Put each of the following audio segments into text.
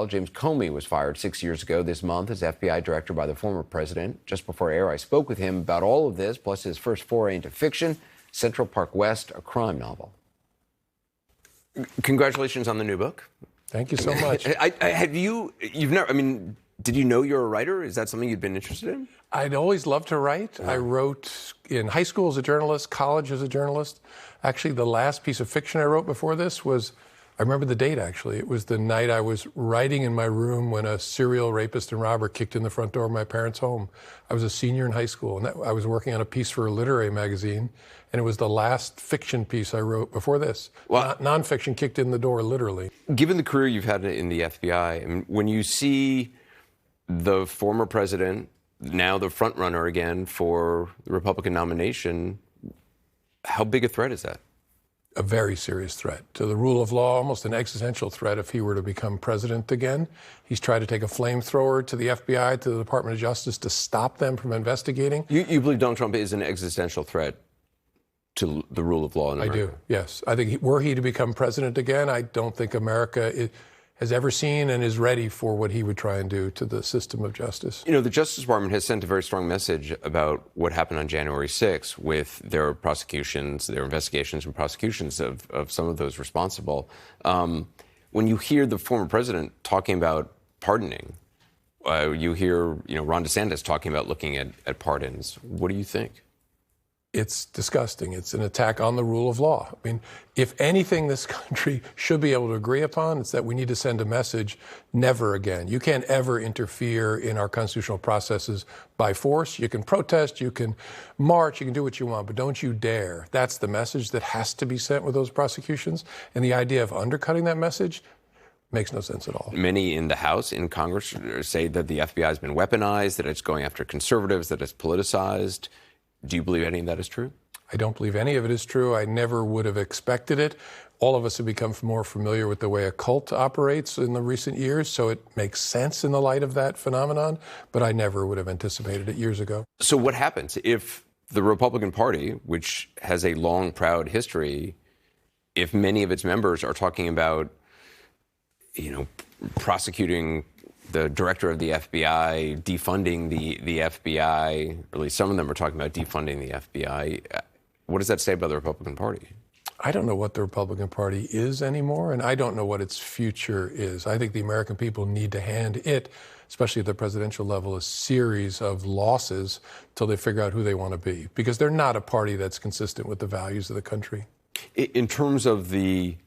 James Comey was fired 6 years ago this month as FBI director by the former president. Just before air, I spoke with him about all of this, plus his first foray into fiction, Central Park West, a crime novel. Congratulations on the new book. Thank you so much. Did you know you're a writer? Is that something you'd been interested in? I'd always loved to write. I wrote in high school as a journalist, college as a journalist. Actually, the last piece of fiction I wrote before this was, I remember the date actually. It was the night I was writing in my room when a serial rapist and robber kicked in the front door of my parents' home. I was a senior in high school, and I was working on a piece for a literary magazine, and it was the last fiction piece I wrote before this. Well, nonfiction kicked in the door, literally. Given the career you've had in the FBI, and when you see the former president, now the front runner again for the Republican nomination, how big a threat is that? A very serious threat to the rule of law, almost an existential threat if he were to become president again. He's tried to take a flamethrower to the FBI, to the Department of Justice to stop them from investigating. You believe Donald Trump is an existential threat to the rule of law in America? I do, yes. I think were he to become president again, I don't think America has ever seen and is ready for what he would try and do to the system of justice. You know, the Justice Department has sent a very strong message about what happened on January 6th with their prosecutions, their investigations and prosecutions of some of those responsible. When you hear the former president talking about pardoning, you hear, Ron DeSantis talking about looking at pardons. What do you think? It's disgusting. It's an attack on the rule of law. I mean, if anything this country should be able to agree upon, it's that we need to send a message, never again. You can't ever interfere in our constitutional processes by force. You can protest, you can march, you can do what you want, but don't you dare. That's the message that has to be sent with those prosecutions. And the idea of undercutting that message makes no sense at all. Many in the House, in Congress, say that the FBI has been weaponized, that it's going after conservatives, that it's politicized. Do you believe any of that is true? I don't believe any of it is true. I never would have expected it. All of us have become more familiar with the way a cult operates in the recent years, so it makes sense in the light of that phenomenon, but I never would have anticipated it years ago. So what happens if the Republican Party, which has a long, proud history, if many of its members are talking about, prosecuting the director of the FBI, defunding the FBI, or at least some of them are talking about defunding the FBI. What does that say about the Republican Party? I don't know what the Republican Party is anymore, and I don't know what its future is. I think the American people need to hand it, especially at the presidential level, a series of losses till they figure out who they want to be, because they're not a party that's consistent with the values of the country. In terms of the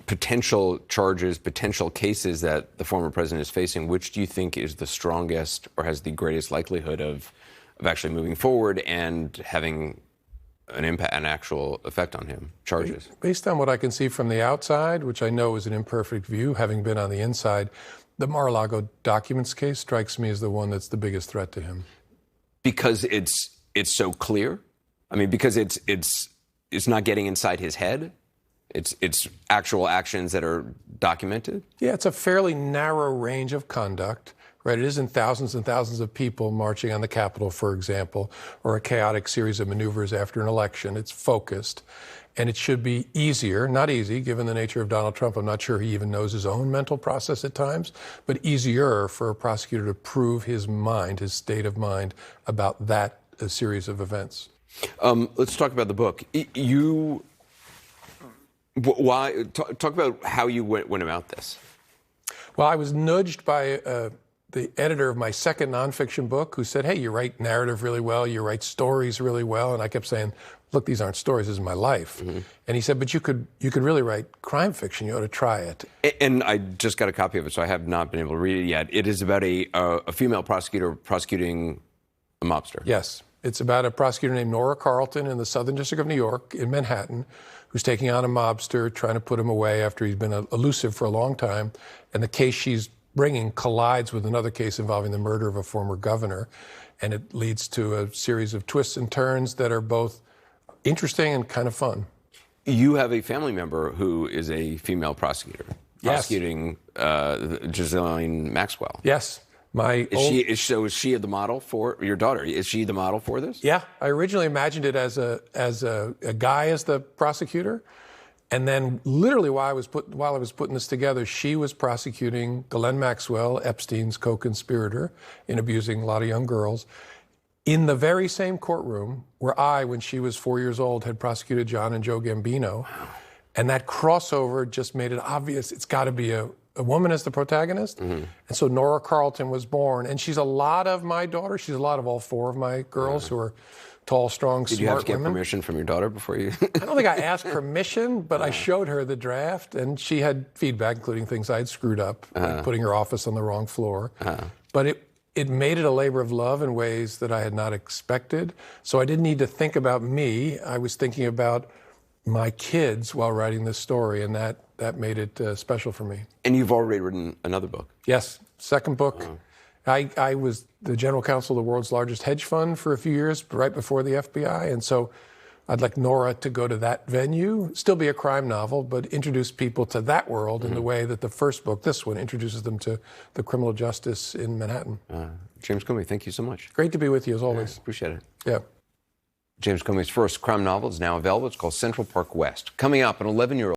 potential charges, potential cases that the former president is facing, which do you think is the strongest or has the greatest likelihood of actually moving forward and having an impact, an actual effect on him? Charges? Based on what I can see from the outside, which I know is an imperfect view, having been on the inside, the Mar-a-Lago documents case strikes me as the one that's the biggest threat to him. Because it's so clear? I mean, because it's not getting inside his head? It's actual actions that are documented? Yeah, it's a fairly narrow range of conduct, right? It isn't thousands and thousands of people marching on the Capitol, for example, or a chaotic series of maneuvers after an election. It's focused. And it should be easier, not easy, given the nature of Donald Trump. I'm not sure he even knows his own mental process at times, but easier for a prosecutor to prove his mind, his state of mind, about that series of events. Let's talk about the book. Why? Talk about how you went about this. Well, I was nudged by the editor of my second nonfiction book who said, hey, you write narrative really well, you write stories really well. And I kept saying, look, these aren't stories, this is my life. Mm-hmm. And he said, but you could really write crime fiction, you ought to try it. And I just got a copy of it, so I have not been able to read it yet. It is about a female prosecutor prosecuting a mobster. Yes. It's about a prosecutor named Nora Carlton in the Southern District of New York in Manhattan who's taking on a mobster, trying to put him away after he's been elusive for a long time. And the case she's bringing collides with another case involving the murder of a former governor. And it leads to a series of twists and turns that are both interesting and kind of fun. You have a family member who is a female prosecutor, prosecuting Ghislaine Maxwell. Yes. Is she the model for your daughter? Is she the model for this? Yeah, I originally imagined it as a guy as the prosecutor, And then literally while I was putting this together, she was prosecuting Ghislaine Maxwell, Epstein's co-conspirator in abusing a lot of young girls, in the very same courtroom where I, when she was 4 years old, had prosecuted John and Joe Gambino. Wow. And that crossover just made it obvious it's got to be a woman as the protagonist. Mm-hmm. And so Nora Carlton was born. And she's a lot of my daughter. She's a lot of all four of my girls who are tall, strong, smart women. Did you have to get permission from your daughter before you? I don't think I asked permission, but I showed her the draft, and she had feedback, including things I had screwed up, like putting her office on the wrong floor. But it made it a labor of love in ways that I had not expected. So I didn't need to think about me. I was thinking about my kids while writing this story, and that made it special for me. And you've already written another book. Yes, second book. I was the general counsel of the world's largest hedge fund for a few years, right before the FBI. And so I'd like Nora to go to that venue, still be a crime novel, but introduce people to that world in the way that the first book, this one, introduces them to the criminal justice in Manhattan. James Comey, thank you so much. Great to be with you, as always. Appreciate it. Yeah. James Comey's first crime novel is now available. It's called Central Park West. Coming up, an 11-year-old